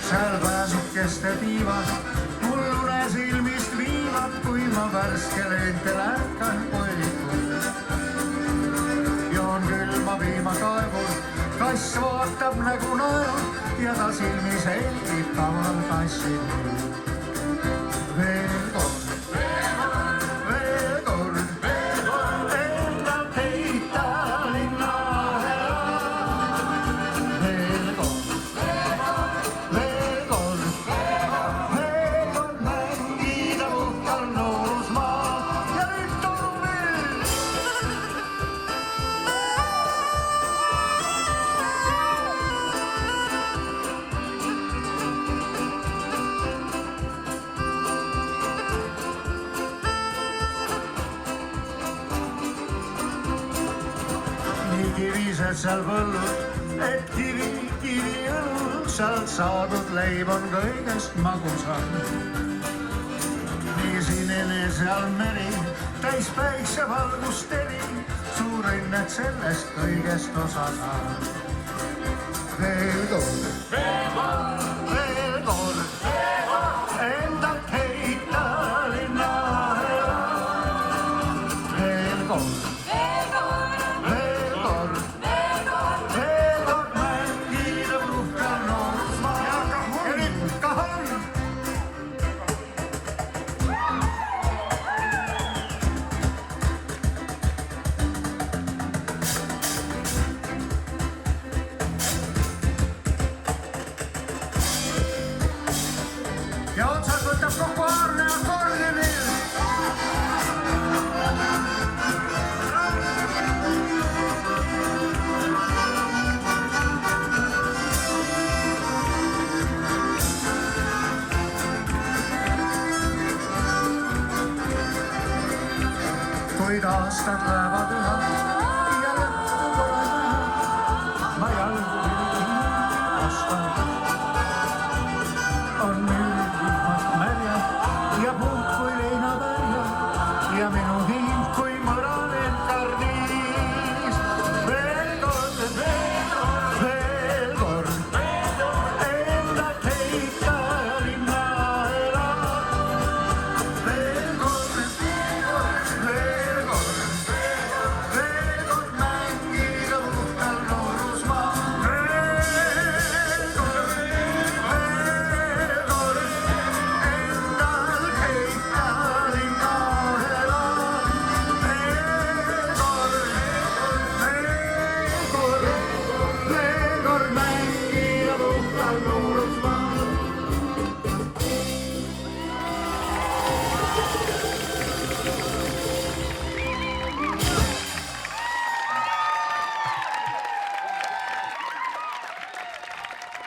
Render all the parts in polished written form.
seal pääsukeste tiivad mul une silmist viivad, kui ma värske leentel ärkan kolikul. Joon külma piima kaevul, kass vaatab nägu naerub ja ta silmis helgib kaval kassil. Veel kord, endalt heita linna ära. Veel kord mängida puhtal noorusmaa ja nüüd toob veel. Nii kivised seal põllud, et kivi õlu, sealt saadud leib on kõigest magusam. Nii sinine seal meri, täis päiksevalgust eri, suur õnn, et sellest kõigest osa saab. Veel kord, endalt heita linna ära. Veel kord. Ja otsad võtab kokku Aarne akordionil. Kuid aastad lähevad üha ja lõppu pole näha. Ma jalgu vastan. On nüüd vihmad märjad ja puud kui leinapärjad ja minu hind kui mõranev karniis. Veel kord, endalt heita linna ära. Veel kord mängida puhtal noorusmaa.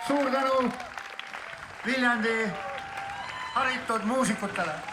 Suur tänu Viljandi haritud muusikutele.